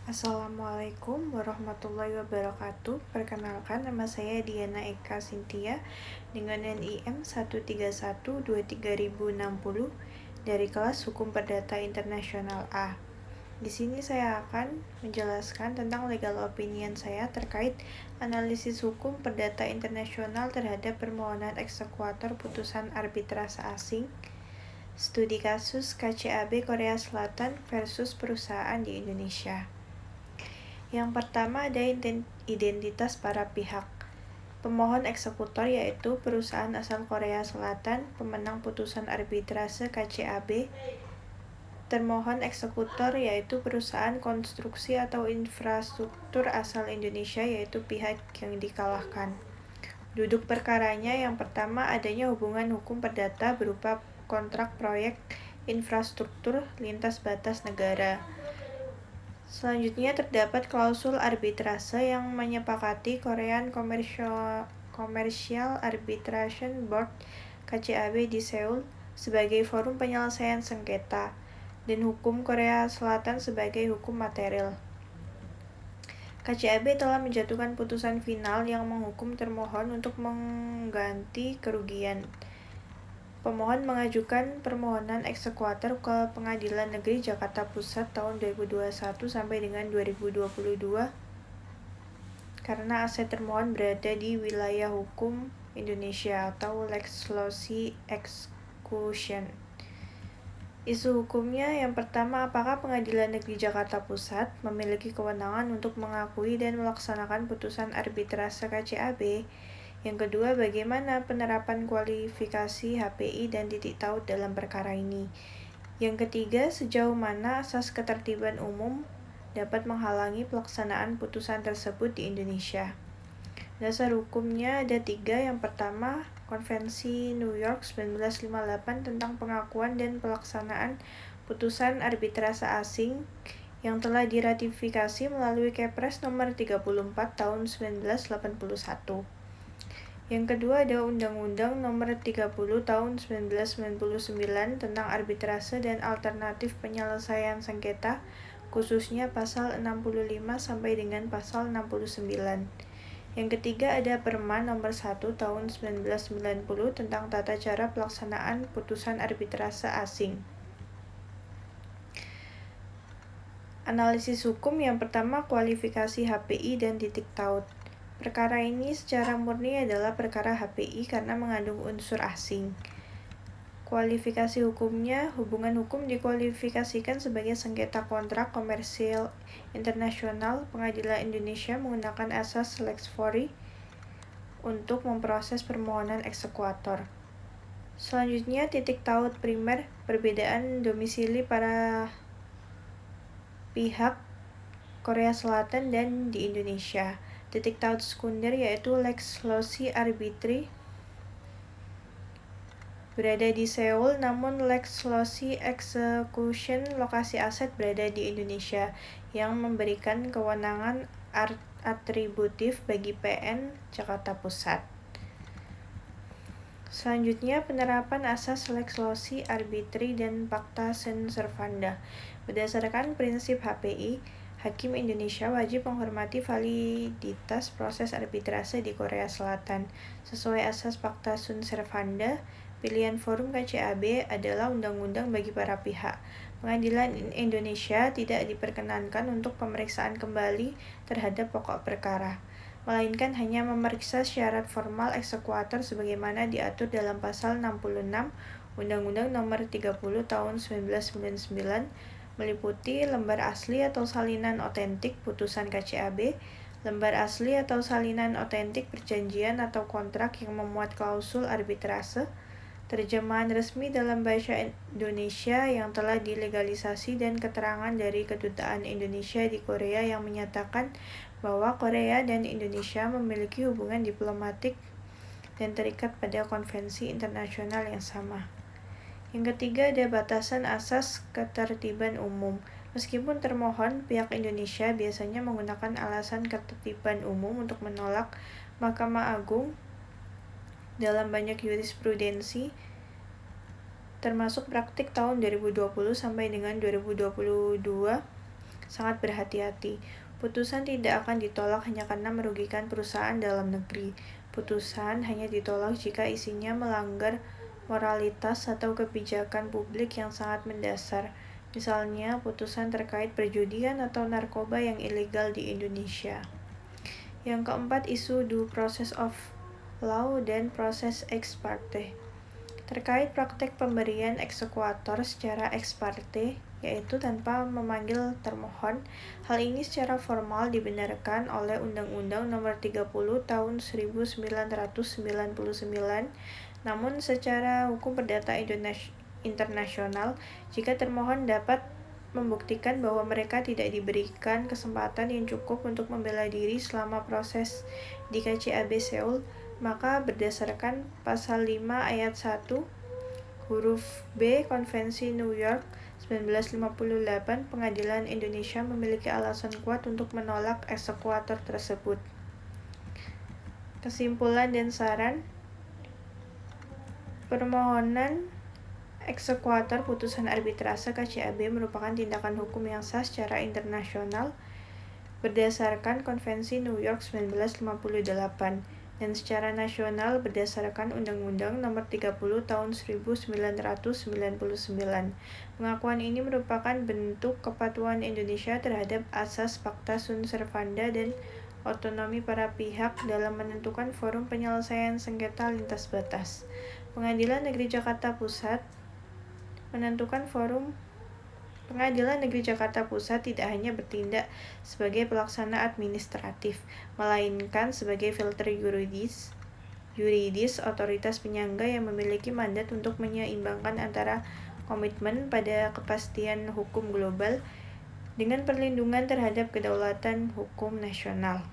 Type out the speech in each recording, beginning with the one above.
Assalamualaikum warahmatullahi wabarakatuh. Perkenalkan, nama saya Diana Eka Sintia dengan NIM 13123.060 dari kelas Hukum Perdata Internasional A. Di sini saya akan menjelaskan tentang legal opinion saya terkait analisis hukum perdata internasional terhadap permohonan eksekuator putusan arbitrase asing, studi kasus KCAB Korea Selatan versus perusahaan di Indonesia. Yang pertama ada identitas para pihak. Pemohon eksekutor yaitu perusahaan asal Korea Selatan, pemenang putusan arbitrase KCAB. Termohon eksekutor yaitu perusahaan konstruksi atau infrastruktur asal Indonesia yaitu pihak yang dikalahkan. Duduk perkaranya yang pertama adanya hubungan hukum perdata berupa kontrak proyek infrastruktur lintas batas negara. Selanjutnya terdapat klausul arbitrase yang menyepakati Korean Commercial Arbitration Board (KCAB) di Seoul sebagai forum penyelesaian sengketa dan hukum Korea Selatan sebagai hukum material. KCAB telah menjatuhkan putusan final yang menghukum termohon untuk mengganti kerugian. Pemohon mengajukan permohonan eksekuator ke Pengadilan Negeri Jakarta Pusat tahun 2021 sampai dengan 2022 karena aset termohon berada di wilayah hukum Indonesia atau lex loci execution. Isu hukumnya yang pertama, apakah Pengadilan Negeri Jakarta Pusat memiliki kewenangan untuk mengakui dan melaksanakan putusan arbitrase KCAB? Yang kedua, bagaimana penerapan kualifikasi HPI dan titik taut dalam perkara ini? Yang ketiga, sejauh mana asas ketertiban umum dapat menghalangi pelaksanaan putusan tersebut di Indonesia? Dasar hukumnya ada 3. Yang pertama, Konvensi New York 1958 tentang pengakuan dan pelaksanaan putusan arbitrase asing yang telah diratifikasi melalui Kepres nomor 34 tahun 1981. Yang kedua ada Undang-Undang Nomor 30 Tahun 1999 tentang arbitrase dan alternatif penyelesaian sengketa, khususnya pasal 65 sampai dengan pasal 69. Yang ketiga ada Perma Nomor 1 Tahun 1990 tentang tata cara pelaksanaan putusan arbitrase asing. Analisis hukum yang pertama, kualifikasi HPI dan titik taut. Perkara ini secara murni adalah perkara HPI karena mengandung unsur asing. Kualifikasi hukumnya, hubungan hukum dikualifikasikan sebagai sengketa kontrak komersial internasional. Pengadilan Indonesia menggunakan asas lex fori untuk memproses permohonan eksekuator. Selanjutnya, titik taut primer, perbedaan domisili para pihak Korea Selatan dan di Indonesia. Titik taut sekunder yaitu lex loci arbitri berada di Seoul, namun lex loci execution lokasi aset berada di Indonesia yang memberikan kewenangan atributif bagi PN Jakarta Pusat. Selanjutnya, penerapan asas lex loci arbitri dan pacta sunt servanda. Berdasarkan prinsip HPI, Hakim Indonesia wajib menghormati validitas proses arbitrase di Korea Selatan. Sesuai asas pacta sunt servanda, pilihan forum KCAB adalah undang-undang bagi para pihak. Pengadilan Indonesia tidak diperkenankan untuk pemeriksaan kembali terhadap pokok perkara, melainkan hanya memeriksa syarat formal eksekuator sebagaimana diatur dalam pasal 66 Undang-Undang Nomor 30 Tahun 1999, meliputi lembar asli atau salinan otentik putusan KCAB, lembar asli atau salinan otentik perjanjian atau kontrak yang memuat klausul arbitrase, terjemahan resmi dalam bahasa Indonesia yang telah dilegalisasi dan keterangan dari Kedutaan Indonesia di Korea yang menyatakan bahwa Korea dan Indonesia memiliki hubungan diplomatik dan terikat pada konvensi internasional yang sama. Yang ketiga ada batasan asas ketertiban umum. Meskipun termohon, pihak Indonesia biasanya menggunakan alasan ketertiban umum untuk menolak Mahkamah Agung dalam banyak jurisprudensi, termasuk praktik tahun 2020 sampai dengan 2022 sangat berhati-hati. Putusan tidak akan ditolak hanya karena merugikan perusahaan dalam negeri. Putusan hanya ditolak jika isinya melanggar moralitas atau kebijakan publik yang sangat mendasar. Misalnya, putusan terkait perjudian atau narkoba yang ilegal di Indonesia. Yang keempat, isu due process of law dan proses ex parte. Terkait praktek pemberian eksekuator secara ex parte, yaitu tanpa memanggil termohon, hal ini secara formal dibenarkan oleh Undang-Undang Nomor 30 Tahun 1999, namun secara hukum perdata internasional, jika termohon dapat membuktikan bahwa mereka tidak diberikan kesempatan yang cukup untuk membela diri selama proses di KCAB Seoul, maka berdasarkan pasal 5 ayat 1 huruf B Konvensi New York 1958, pengadilan Indonesia memiliki alasan kuat untuk menolak eksekuator tersebut. Kesimpulan dan saran. Permohonan eksekuator putusan arbitrase KCAB merupakan tindakan hukum yang sah secara internasional berdasarkan Konvensi New York 1958 dan secara nasional berdasarkan Undang-Undang Nomor 30 Tahun 1999. Pengakuan ini merupakan bentuk kepatuhan Indonesia terhadap asas Pacta Sunt Servanda dan otonomi para pihak dalam menentukan forum penyelesaian sengketa lintas batas. Pengadilan Negeri Jakarta Pusat menentukan forum. Pengadilan Negeri Jakarta Pusat tidak hanya bertindak sebagai pelaksana administratif, melainkan sebagai filter yuridis otoritas penyangga yang memiliki mandat untuk menyeimbangkan antara komitmen pada kepastian hukum global dengan perlindungan terhadap kedaulatan hukum nasional.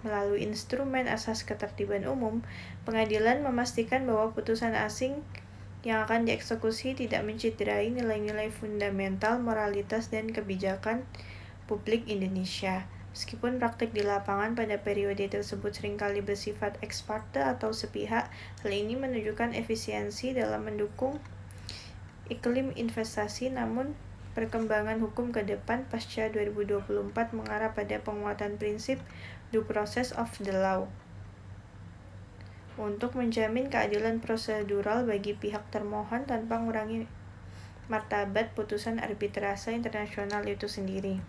Melalui instrumen asas ketertiban umum, pengadilan memastikan bahwa putusan asing yang akan dieksekusi tidak mencederai nilai-nilai fundamental, moralitas, dan kebijakan publik Indonesia. Meskipun praktik di lapangan pada periode tersebut seringkali bersifat ex parte atau sepihak, hal ini menunjukkan efisiensi dalam mendukung iklim investasi, namun perkembangan hukum ke depan pasca 2024 mengarah pada penguatan prinsip due process of the law untuk menjamin keadilan prosedural bagi pihak termohon tanpa mengurangi martabat putusan arbitrase internasional itu sendiri.